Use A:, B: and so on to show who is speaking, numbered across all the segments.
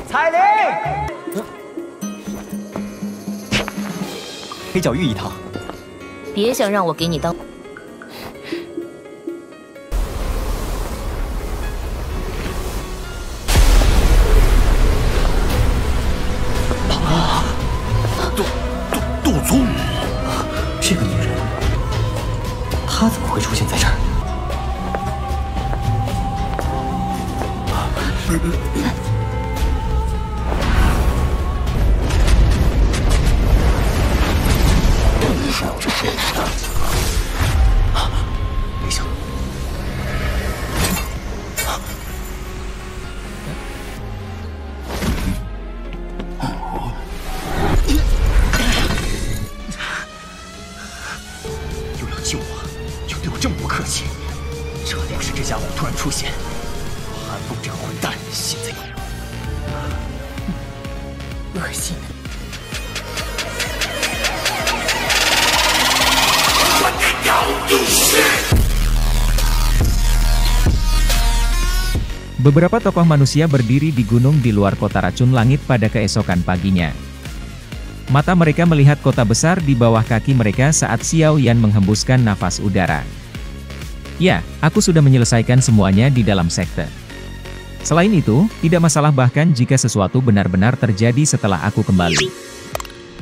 A: 彩铃，黑角玉一套。
B: 别想让我给你当。
A: 杜宗，这个女人，她怎么会出现在这儿？没想到，又要救我，又对我这么不客气，这要是这家伙突然出现，韩风这个混蛋现在
B: 恶心的。
C: Beberapa tokoh manusia berdiri di gunung di luar kota racun langit pada keesokan paginya. Mata mereka melihat kota besar di bawah kaki mereka saat Xiao Yan menghembuskan nafas udara. Ya, aku sudah menyelesaikan semuanya di dalam sekte. Selain itu, tidak masalah bahkan jika sesuatu benar-benar terjadi setelah aku kembali.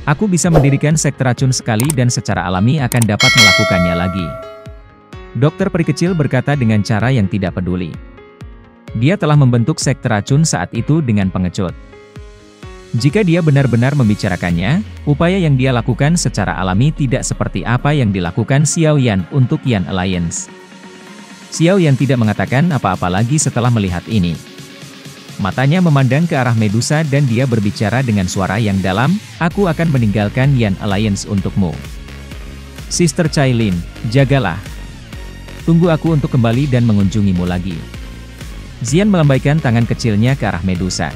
C: Aku bisa mendirikan sekte racun sekali dan secara alami akan dapat melakukannya lagi. Dokter peri kecil berkata dengan cara yang tidak peduli. Dia telah membentuk sekte racun saat itu dengan pengecut. Jika dia benar-benar membicarakannya, upaya yang dia lakukan secara alami tidak seperti apa yang dilakukan Xiao Yan untuk Yan Alliance. Xiao Yan tidak mengatakan apa-apa lagi setelah melihat ini. Matanya memandang ke arah Medusa dan dia berbicara dengan suara yang dalam, "Aku akan meninggalkan Yan Alliance untukmu. Sister Cailin, jagalah. Tunggu aku untuk kembali dan mengunjungimu lagi." Xian melambaikan tangan kecilnya ke arah Medusa.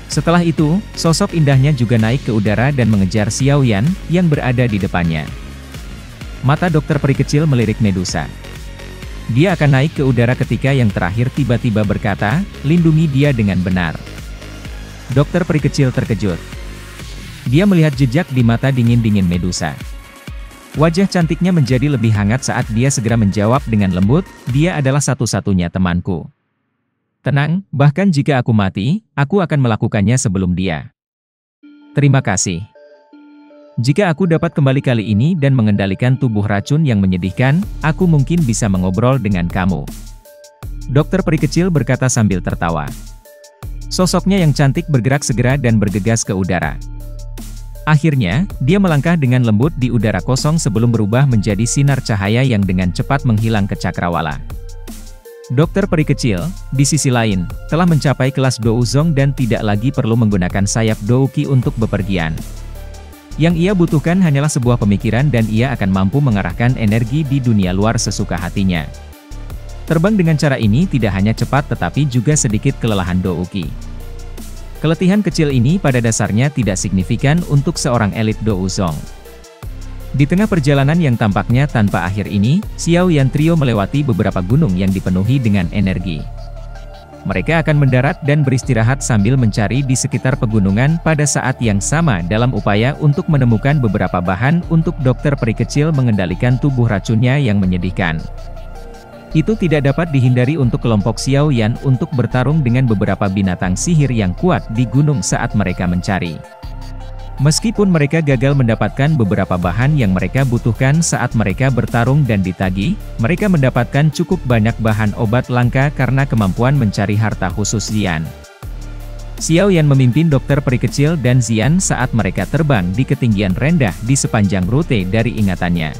C: Setelah itu, sosok indahnya juga naik ke udara dan mengejar Xiao Yan, yang berada di depannya. Mata dokter peri kecil melirik Medusa. Dia akan naik ke udara ketika yang terakhir tiba-tiba berkata, "Lindungi dia dengan benar." Dokter peri kecil terkejut. Dia melihat jejak di mata dingin-dingin Medusa. Wajah cantiknya menjadi lebih hangat saat dia segera menjawab dengan lembut, "Dia adalah satu-satunya temanku. Tenang, bahkan jika aku mati, aku akan melakukannya sebelum dia. Terima kasih. Jika aku dapat kembali kali ini dan mengendalikan tubuh racun yang menyedihkan, aku mungkin bisa mengobrol dengan kamu." Dokter peri kecil berkata sambil tertawa. Sosoknya yang cantik bergerak segera dan bergegas ke udara. Akhirnya, dia melangkah dengan lembut di udara kosong sebelum berubah menjadi sinar cahaya yang dengan cepat menghilang ke cakrawala. Dokter peri kecil, di sisi lain, telah mencapai kelas Douzong dan tidak lagi perlu menggunakan sayap Douqi untuk bepergian. Yang ia butuhkan hanyalah sebuah pemikiran dan ia akan mampu mengarahkan energi di dunia luar sesuka hatinya. Terbang dengan cara ini tidak hanya cepat tetapi juga sedikit kelelahan Douqi. Keletihan kecil ini pada dasarnya tidak signifikan untuk seorang elit Douzong. Di tengah perjalanan yang tampaknya tanpa akhir ini, Xiao Yan Trio melewati beberapa gunung yang dipenuhi dengan energi. Mereka akan mendarat dan beristirahat sambil mencari di sekitar pegunungan pada saat yang sama dalam upaya untuk menemukan beberapa bahan untuk dokter peri kecil mengendalikan tubuh racunnya yang menyedihkan. Itu tidak dapat dihindari untuk kelompok Xiao Yan untuk bertarung dengan beberapa binatang sihir yang kuat di gunung saat mereka mencari. Meskipun mereka gagal mendapatkan beberapa bahan yang mereka butuhkan saat mereka bertarung dan ditagih, mereka mendapatkan cukup banyak bahan obat langka karena kemampuan mencari harta khusus Xian. Xiao Yan memimpin dokter peri kecil dan Xian saat mereka terbang di ketinggian rendah di sepanjang rute dari ingatannya.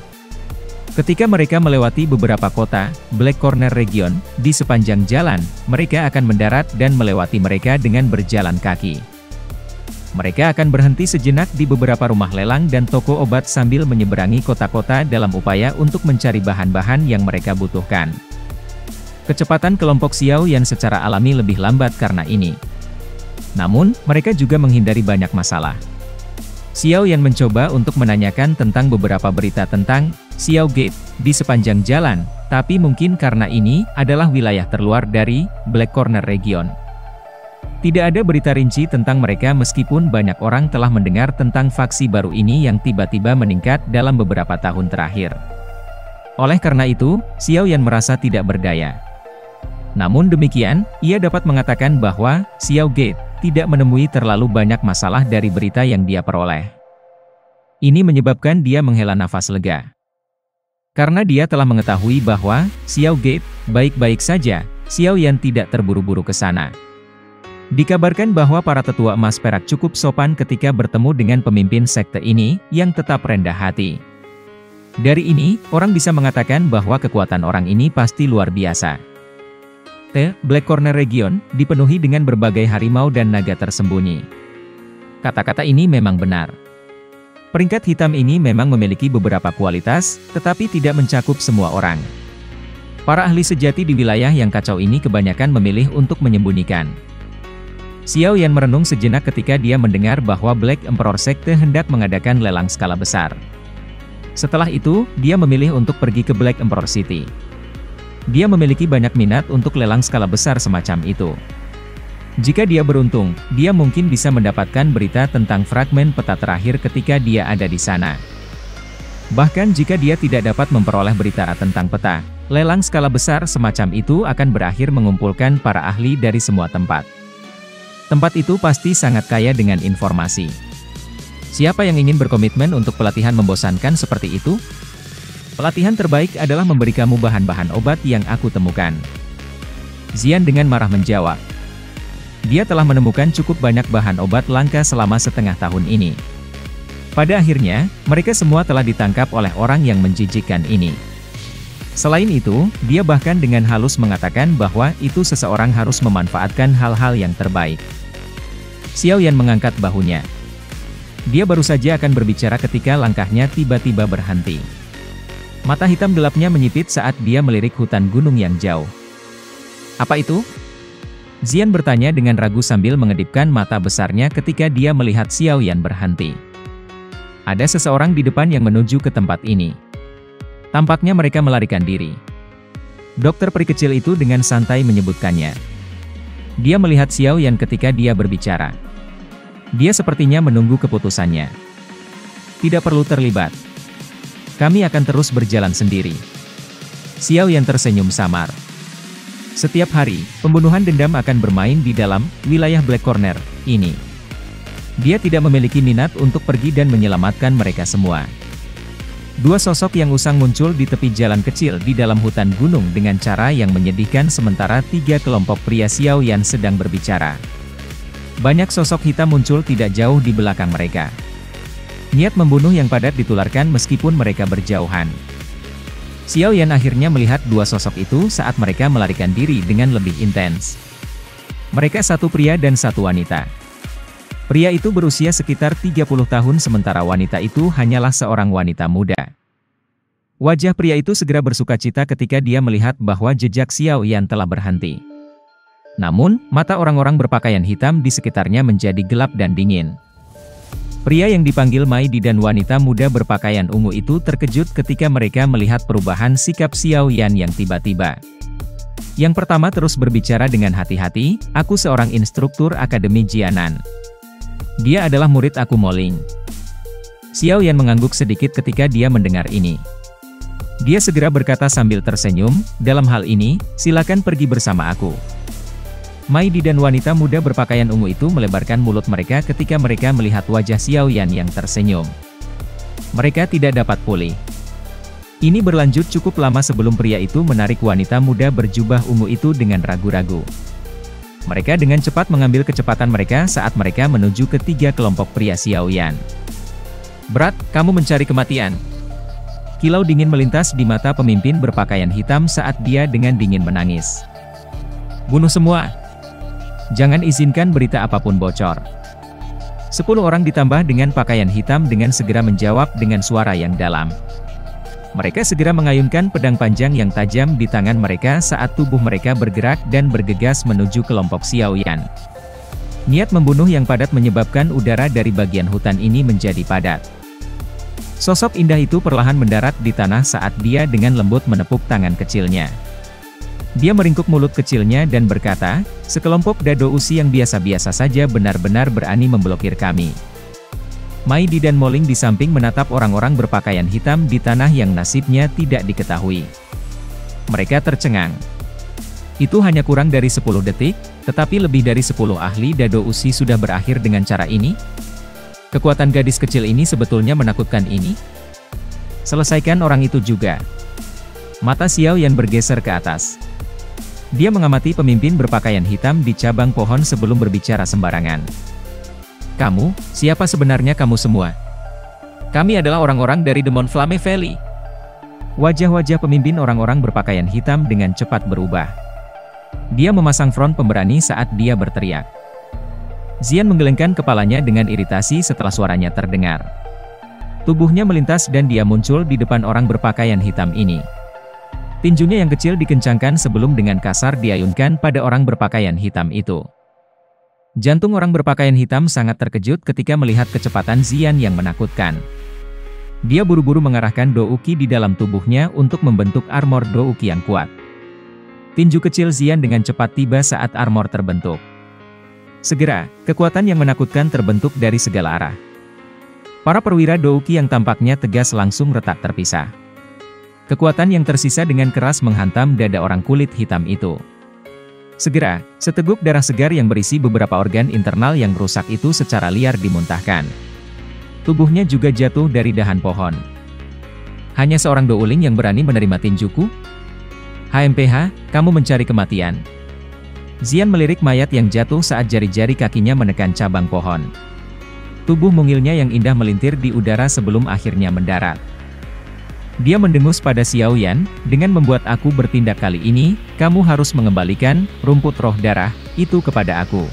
C: Ketika mereka melewati beberapa kota, Black Corner Region, di sepanjang jalan, mereka akan mendarat dan melewati mereka dengan berjalan kaki. Mereka akan berhenti sejenak di beberapa rumah lelang dan toko obat sambil menyeberangi kota-kota dalam upaya untuk mencari bahan-bahan yang mereka butuhkan. Kecepatan kelompok Xiao Yan secara alami lebih lambat karena ini. Namun, mereka juga menghindari banyak masalah. Xiao Yan mencoba untuk menanyakan tentang beberapa berita tentang Xiao Gate di sepanjang jalan, tapi mungkin karena ini adalah wilayah terluar dari Black Corner Region. Tidak ada berita rinci tentang mereka meskipun banyak orang telah mendengar tentang faksi baru ini yang tiba-tiba meningkat dalam beberapa tahun terakhir. Oleh karena itu, Xiao Yan merasa tidak berdaya. Namun demikian, ia dapat mengatakan bahwa Xiao Gate tidak menemui terlalu banyak masalah dari berita yang dia peroleh. Ini menyebabkan dia menghela nafas lega. Karena dia telah mengetahui bahwa Xiao Gate baik-baik saja, Xiao Yan tidak terburu-buru ke sana. Dikabarkan bahwa para tetua emas perak cukup sopan ketika bertemu dengan pemimpin sekte ini, yang tetap rendah hati. Dari ini, orang bisa mengatakan bahwa kekuatan orang ini pasti luar biasa. Black Corner Region, dipenuhi dengan berbagai harimau dan naga tersembunyi. Kata-kata ini memang benar. Peringkat hitam ini memang memiliki beberapa kualitas, tetapi tidak mencakup semua orang. Para ahli sejati di wilayah yang kacau ini kebanyakan memilih untuk menyembunyikan. Xiao Yan merenung sejenak ketika dia mendengar bahwa Black Emperor Sekte hendak mengadakan lelang skala besar. Setelah itu, dia memilih untuk pergi ke Black Emperor City. Dia memiliki banyak minat untuk lelang skala besar semacam itu. Jika dia beruntung, dia mungkin bisa mendapatkan berita tentang fragmen peta terakhir ketika dia ada di sana. Bahkan jika dia tidak dapat memperoleh berita tentang peta, lelang skala besar semacam itu akan berakhir mengumpulkan para ahli dari semua tempat. Tempat itu pasti sangat kaya dengan informasi. Siapa yang ingin berkomitmen untuk pelatihan membosankan seperti itu? Pelatihan terbaik adalah memberi kamu bahan-bahan obat yang aku temukan. Xian dengan marah menjawab. Dia telah menemukan cukup banyak bahan obat langka selama setengah tahun ini. Pada akhirnya, mereka semua telah ditangkap oleh orang yang menjijikkan ini. Selain itu, dia bahkan dengan halus mengatakan bahwa itu seseorang harus memanfaatkan hal-hal yang terbaik. Xiao Yan mengangkat bahunya. Dia baru saja akan berbicara ketika langkahnya tiba-tiba berhenti. Mata hitam gelapnya menyipit saat dia melirik hutan gunung yang jauh. Apa itu? Xian bertanya dengan ragu sambil mengedipkan mata besarnya ketika dia melihat Xiao Yan berhenti. Ada seseorang di depan yang menuju ke tempat ini. Tampaknya mereka melarikan diri. Dokter peri kecil itu dengan santai menyebutkannya. Dia melihat Xiao Yan ketika dia berbicara. Dia sepertinya menunggu keputusannya. Tidak perlu terlibat. Kami akan terus berjalan sendiri. Xiao Yan tersenyum samar. Setiap hari, pembunuhan dendam akan bermain di dalam wilayah Black Corner ini. Dia tidak memiliki minat untuk pergi dan menyelamatkan mereka semua. Dua sosok yang usang muncul di tepi jalan kecil di dalam hutan gunung dengan cara yang menyedihkan sementara tiga kelompok pria Xiao Yan sedang berbicara. Banyak sosok hitam muncul tidak jauh di belakang mereka. Niat membunuh yang padat ditularkan meskipun mereka berjauhan. Xiao Yan akhirnya melihat dua sosok itu saat mereka melarikan diri dengan lebih intens. Mereka satu pria dan satu wanita. Pria itu berusia sekitar 30 tahun sementara wanita itu hanyalah seorang wanita muda. Wajah pria itu segera bersukacita ketika dia melihat bahwa jejak Xiao Yan telah berhenti. Namun, mata orang-orang berpakaian hitam di sekitarnya menjadi gelap dan dingin. Pria yang dipanggil Mai Di dan wanita muda berpakaian ungu itu terkejut ketika mereka melihat perubahan sikap Xiao Yan yang tiba-tiba. Yang pertama terus berbicara dengan hati-hati, "Aku seorang instruktur Akademi Jianan. Dia adalah murid aku Moling." Xiao Yan mengangguk sedikit ketika dia mendengar ini. Dia segera berkata sambil tersenyum, "Dalam hal ini, silakan pergi bersama aku." Mai Di dan wanita muda berpakaian ungu itu melebarkan mulut mereka ketika mereka melihat wajah Xiao Yan yang tersenyum. Mereka tidak dapat pulih. Ini berlanjut cukup lama sebelum pria itu menarik wanita muda berjubah ungu itu dengan ragu-ragu. Mereka dengan cepat mengambil kecepatan mereka saat mereka menuju ke tiga kelompok pria Xiao Yan. "Berat, kamu mencari kematian." Kilau dingin melintas di mata pemimpin berpakaian hitam saat dia dengan dingin menangis. "Bunuh semua. Jangan izinkan berita apapun bocor." 10 orang ditambah dengan pakaian hitam dengan segera menjawab dengan suara yang dalam. Mereka segera mengayunkan pedang panjang yang tajam di tangan mereka saat tubuh mereka bergerak dan bergegas menuju kelompok Xiao Yan. Niat membunuh yang padat menyebabkan udara dari bagian hutan ini menjadi padat. Sosok indah itu perlahan mendarat di tanah saat dia dengan lembut menepuk tangan kecilnya. Dia meringkuk mulut kecilnya dan berkata, sekelompok dado usi yang biasa-biasa saja benar-benar berani memblokir kami. Mai Di dan Moling di samping menatap orang-orang berpakaian hitam di tanah yang nasibnya tidak diketahui. Mereka tercengang. Itu hanya kurang dari 10 detik, tetapi lebih dari 10 ahli dado usi sudah berakhir dengan cara ini? Kekuatan gadis kecil ini sebetulnya menakutkan ini? Selesaikan orang itu juga. Mata Xiao Yan bergeser ke atas. Dia mengamati pemimpin berpakaian hitam di cabang pohon sebelum berbicara sembarangan. Kamu, siapa sebenarnya kamu semua? Kami adalah orang-orang dari Demon Flame Valley. Wajah-wajah pemimpin orang-orang berpakaian hitam dengan cepat berubah. Dia memasang front pemberani saat dia berteriak. Xian menggelengkan kepalanya dengan iritasi setelah suaranya terdengar. Tubuhnya melintas dan dia muncul di depan orang berpakaian hitam ini. Tinjunya yang kecil dikencangkan sebelum dengan kasar diayunkan pada orang berpakaian hitam itu. Jantung orang berpakaian hitam sangat terkejut ketika melihat kecepatan Xian yang menakutkan. Dia buru-buru mengarahkan Douki di dalam tubuhnya untuk membentuk armor Douki yang kuat. Tinju kecil Xian dengan cepat tiba saat armor terbentuk. Segera, kekuatan yang menakutkan terbentuk dari segala arah. Para perwira Douki yang tampaknya tegas langsung retak terpisah. Kekuatan yang tersisa dengan keras menghantam dada orang kulit hitam itu. Segera, seteguk darah segar yang berisi beberapa organ internal yang rusak itu secara liar dimuntahkan. Tubuhnya juga jatuh dari dahan pohon. Hanya seorang douling yang berani menerima tinjuku? HMPH, kamu mencari kematian. Xian melirik mayat yang jatuh saat jari-jari kakinya menekan cabang pohon. Tubuh mungilnya yang indah melintir di udara sebelum akhirnya mendarat. Dia mendengus pada Xiao Yan, dengan membuat aku bertindak kali ini, kamu harus mengembalikan rumput roh darah itu kepada aku.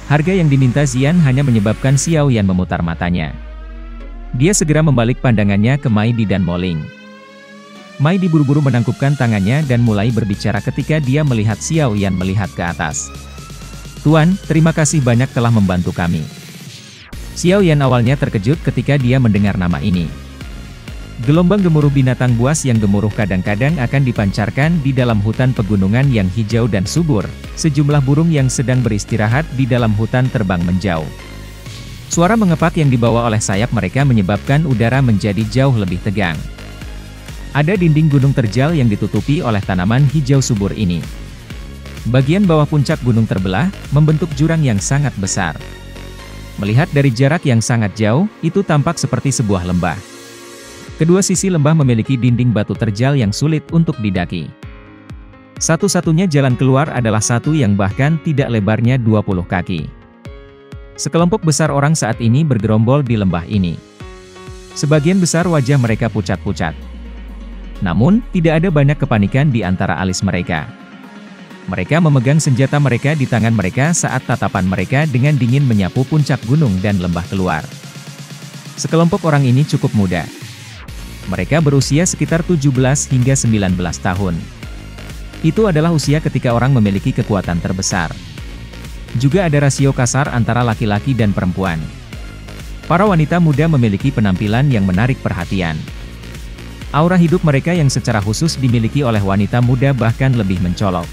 C: Harga yang diminta Xian hanya menyebabkan Xiao Yan memutar matanya. Dia segera membalik pandangannya ke Mai Di dan Moling. Mai Di buru-buru menangkupkan tangannya dan mulai berbicara ketika dia melihat Xiao Yan melihat ke atas. Tuan, terima kasih banyak telah membantu kami. Xiao Yan awalnya terkejut ketika dia mendengar nama ini. Gelombang gemuruh binatang buas yang gemuruh kadang-kadang akan dipancarkan di dalam hutan pegunungan yang hijau dan subur, sejumlah burung yang sedang beristirahat di dalam hutan terbang menjauh. Suara mengepak yang dibawa oleh sayap mereka menyebabkan udara menjadi jauh lebih tegang. Ada dinding gunung terjal yang ditutupi oleh tanaman hijau subur ini. Bagian bawah puncak gunung terbelah, membentuk jurang yang sangat besar. Melihat dari jarak yang sangat jauh, itu tampak seperti sebuah lembah. Kedua sisi lembah memiliki dinding batu terjal yang sulit untuk didaki. Satu-satunya jalan keluar adalah satu yang bahkan tidak lebarnya 20 kaki. Sekelompok besar orang saat ini bergerombol di lembah ini. Sebagian besar wajah mereka pucat-pucat. Namun, tidak ada banyak kepanikan di antara alis mereka. Mereka memegang senjata mereka di tangan mereka saat tatapan mereka dengan dingin menyapu puncak gunung dan lembah keluar. Sekelompok orang ini cukup muda. Mereka berusia sekitar 17 hingga 19 tahun. Itu adalah usia ketika orang memiliki kekuatan terbesar. Juga ada rasio kasar antara laki-laki dan perempuan. Para wanita muda memiliki penampilan yang menarik perhatian. Aura hidup mereka yang secara khusus dimiliki oleh wanita muda bahkan lebih mencolok.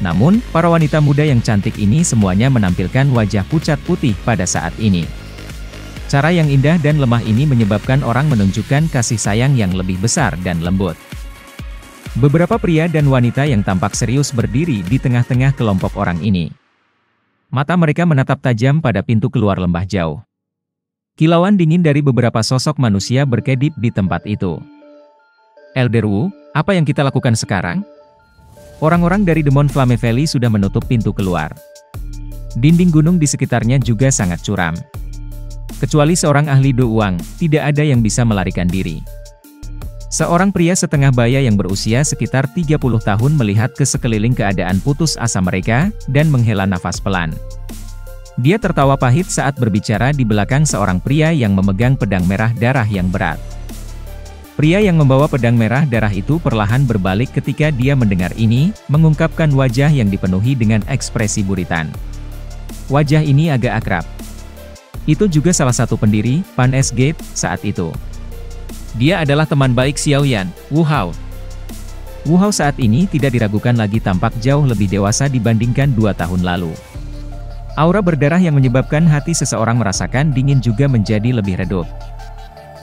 C: Namun, para wanita muda yang cantik ini semuanya menampilkan wajah pucat putih pada saat ini. Cara yang indah dan lemah ini menyebabkan orang menunjukkan kasih sayang yang lebih besar dan lembut. Beberapa pria dan wanita yang tampak serius berdiri di tengah-tengah kelompok orang ini. Mata mereka menatap tajam pada pintu keluar lembah jauh. Kilauan dingin dari beberapa sosok manusia berkedip di tempat itu. Elder Wu, apa yang kita lakukan sekarang? Orang-orang dari Demon Flame Valley sudah menutup pintu keluar. Dinding gunung di sekitarnya juga sangat curam. Kecuali seorang ahli Do Uang, tidak ada yang bisa melarikan diri. Seorang pria setengah baya yang berusia sekitar 30 tahun melihat ke sekeliling keadaan putus asa mereka, dan menghela nafas pelan. Dia tertawa pahit saat berbicara di belakang seorang pria yang memegang pedang merah darah yang berat. Pria yang membawa pedang merah darah itu perlahan berbalik ketika dia mendengar ini, mengungkapkan wajah yang dipenuhi dengan ekspresi buritan. Wajah ini agak akrab. Itu juga salah satu pendiri, Pan S Gate, saat itu. Dia adalah teman baik Xiao Yan, Wu Hao. Wu Hao saat ini tidak diragukan lagi tampak jauh lebih dewasa dibandingkan 2 tahun lalu. Aura berdarah yang menyebabkan hati seseorang merasakan dingin juga menjadi lebih redup.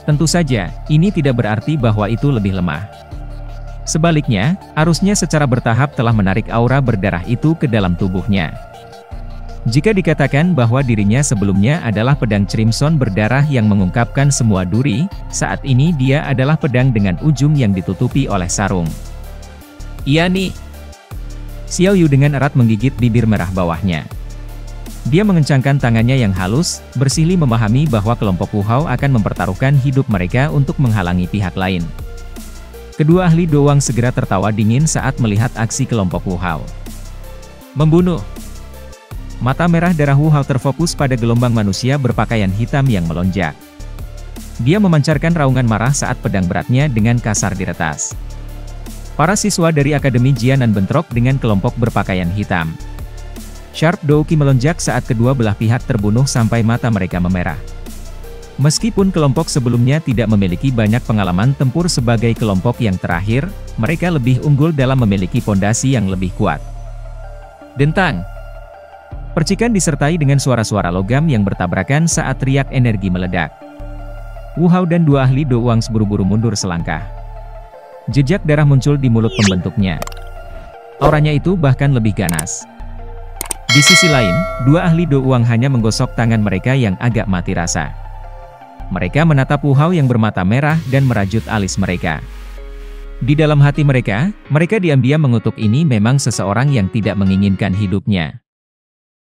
C: Tentu saja, ini tidak berarti bahwa itu lebih lemah. Sebaliknya, arusnya secara bertahap telah menarik aura berdarah itu ke dalam tubuhnya. Jika dikatakan bahwa dirinya sebelumnya adalah pedang crimson berdarah yang mengungkapkan semua duri, saat ini dia adalah pedang dengan ujung yang ditutupi oleh sarung. Iya nih. Xiao Yu dengan erat menggigit bibir merah bawahnya. Dia mengencangkan tangannya yang halus, bersilih memahami bahwa kelompok Wu Hao akan mempertaruhkan hidup mereka untuk menghalangi pihak lain. Kedua ahli doang segera tertawa dingin saat melihat aksi kelompok Wu Hao. Membunuh. Mata merah darah Wu Hao terfokus pada gelombang manusia berpakaian hitam yang melonjak. Dia memancarkan raungan marah saat pedang beratnya dengan kasar diretas. Para siswa dari Akademi Jianan bentrok dengan kelompok berpakaian hitam. Sharp Douki melonjak saat kedua belah pihak terbunuh sampai mata mereka memerah. Meskipun kelompok sebelumnya tidak memiliki banyak pengalaman tempur sebagai kelompok yang terakhir, mereka lebih unggul dalam memiliki pondasi yang lebih kuat. Dentang. Percikan disertai dengan suara-suara logam yang bertabrakan saat riak energi meledak. Wu Hao dan dua ahli doang buru-buru mundur selangkah. Jejak darah muncul di mulut pembentuknya. Auranya itu bahkan lebih ganas. Di sisi lain, dua ahli doang hanya menggosok tangan mereka yang agak mati rasa. Mereka menatap Wu Hao yang bermata merah dan merajut alis mereka. Di dalam hati mereka, mereka diam-diam mengutuk ini memang seseorang yang tidak menginginkan hidupnya.